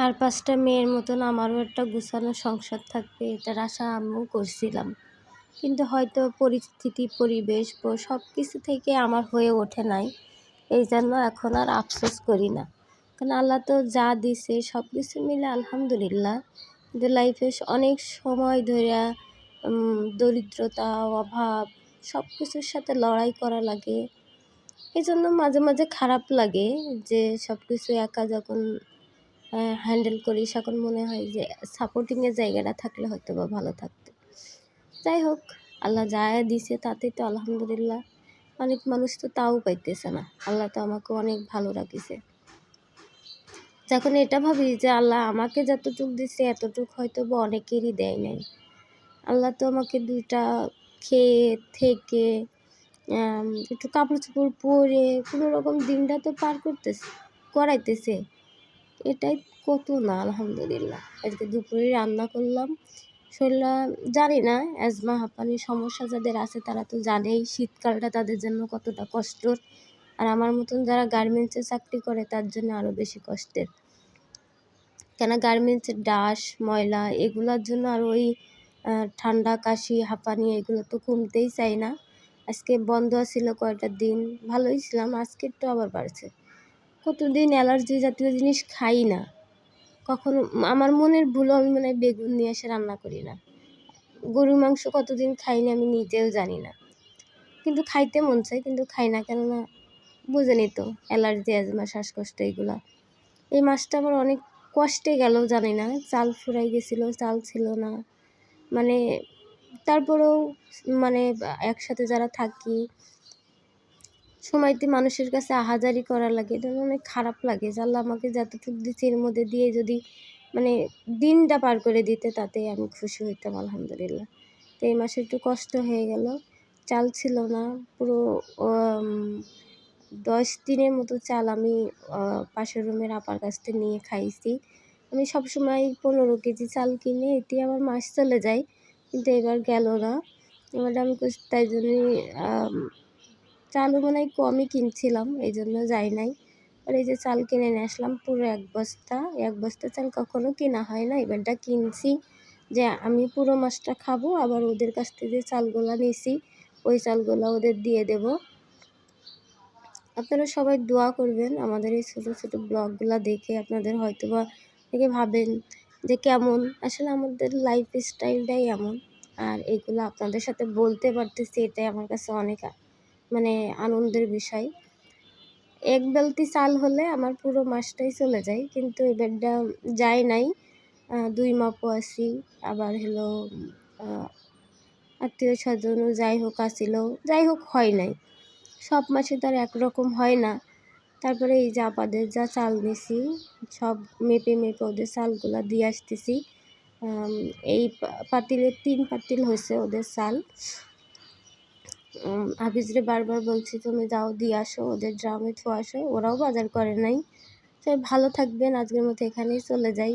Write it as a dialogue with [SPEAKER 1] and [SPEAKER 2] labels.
[SPEAKER 1] আর 5টা মেয়ের মতন আমারও একটা গুছানো সংসার থাকবে, এটার আশা আমিও করছিলাম। কিন্তু হয়তো পরিস্থিতি, পরিবেশ সব কিছু থেকে আমার হয়ে ওঠে নাই। এই জন্য এখন আর আফসোস করি না। কারণ আল্লাহ তো যা দিছে সব কিছু মিলে আলহামদুলিল্লাহ। কিন্তু লাইফে অনেক সময় ধইরা দরিদ্রতা, অভাব সব কিছুর সাথে লড়াই করা লাগে। এজন্য মাঝে মাঝে খারাপ লাগে যে সব কিছু একা যখন হ্যান্ডেল করি, তখন মনে হয় যে সাপোর্টিংয়ের জায়গাটা থাকলে হয়তো বা ভালো থাকতো। যাই হোক, আল্লাহ যা দিছে তাতেই তো আলহামদুলিল্লাহ। অনেক মানুষ তো তাও পাইতেছে না। আল্লাহ তো আমাকে অনেক ভালো রাখিছে। যখন এটা ভাবি যে আল্লাহ আমাকে যতটুকু দিছে এতটুকু হয়তো বা অনেকেরই দেয় নাই। আল্লাহ তো আমাকে 2টা খেয়ে থেকে একটু কাপড় চোপড় পরে কোনো রকম দিনটা তো পার করাইতেছে। এটাই কত না আলহামদুলিল্লাহ। আজকে দুপুরে রান্না করলাম। শরীরটা জানি না, অ্যাজমা হাঁপানির সমস্যা যাদের আছে তারা তো জানেই শীতকালটা তাদের জন্য কতটা কষ্টর। আর আমার মতন যারা গার্মেন্টসে চাকরি করে তার জন্য আরও বেশি কষ্টের। কেন গার্মেন্টসের ডাস্ট, ময়লা এগুলোর জন্য আর ওই ঠান্ডা, কাশি, হাঁপানি এগুলো তো কমতেই চায় না। আজকে বন্ধ ছিল কয়টা দিন, ভালোই ছিলাম। আজকে একটু আবার বাড়ছে। কতদিন অ্যালার্জি জাতীয় জিনিস খাই না। কখনো আমার মনের ভুলও আমি মনে হয় বেগুন নিয়ে এসে রান্না করি না। গরুর মাংস কতদিন খাইনি আমি নিজেও জানি না। কিন্তু খাইতে মন চায়, কিন্তু খাই না। কেননা বুঝেনি তো অ্যালার্জি, অ্যাজমা, শ্বাসকষ্ট এগুলা। এই মাসটা আমার অনেক কষ্টে গেল জানি না। চাল ফুরাই গেছিলো, চাল ছিল না। মানে তারপরেও মানে একসাথে যারা থাকি সময়তে মানুষের কাছে আহাজারি করা লাগে, এটা অনেক খারাপ লাগে যে আল্লাহ আমাকে যতটুকু দিচ্ছে এর মধ্যে দিয়ে যদি মানে দিনটা পার করে দিতে তাতে আমি খুশি হইতাম আলহামদুলিল্লাহ। তো এই মাসে একটু কষ্ট হয়ে গেল। চাল ছিল না, পুরো 10 দিনের মতো চাল আমি পাশের রুমের আপার কাছ থেকে নিয়ে খাইছি। আমি সবসময় 15 কেজি চাল কিনে এতে আমার মাস চলে যায়, কিন্তু এবার গেল না। এবার আমি তাই জন্যই চালও মনে হয় কমই কিনছিলাম, এই জন্য যাই নাই। আর এই যে চাল কিনে নিয়ে আসলাম পুরো 1 বস্তা চাল কখনো কেনা হয় না, এবারটা কিনছি যে আমি পুরো মাসটা খাবো। আবার ওদের কাছ থেকে যে চালগুলা নিয়েছি ওই চালগুলা ওদের দিয়ে দেব। আপনারা সবাই দোয়া করবেন আমাদের এই ছোটো ছোটো ব্লগগুলো দেখে। আপনাদের হয়তো বা দেখে ভাবেন যে কেমন, আসলে আমাদের লাইফ স্টাইলটাই এমন। আর এইগুলো আপনাদের সাথে বলতে পারতেছি, এটাই আমার কাছে অনেক মানে আনন্দের বিষয়। 1 বালতি চাল হলে আমার পুরো মাসটাই চলে যায়, কিন্তু এবারটা যায় নাই। 2 মাপও আছি, আবার হলো আত্মীয় স্বজনও যাই হোক আসিল, যাই হোক হয় নাই। সব মাসে তো আর একরকম হয় না। তারপরে এই যে আপাদের যা চাল নিছি সব মেপে মেপে ওদের চালগুলা দিয়ে আসতেছি। এই পাতিলে 3 পাতিল হয়েছে ওদের চাল। হাফিজরে বারবার বলছি তুমি যাও দিয়ে আসো, ওদের ড্রামে থুয়ে আসো। ওরাও বাজার করে নাই। তো ভালো থাকবেন, আজকের মতো এখানেই চলে যাই।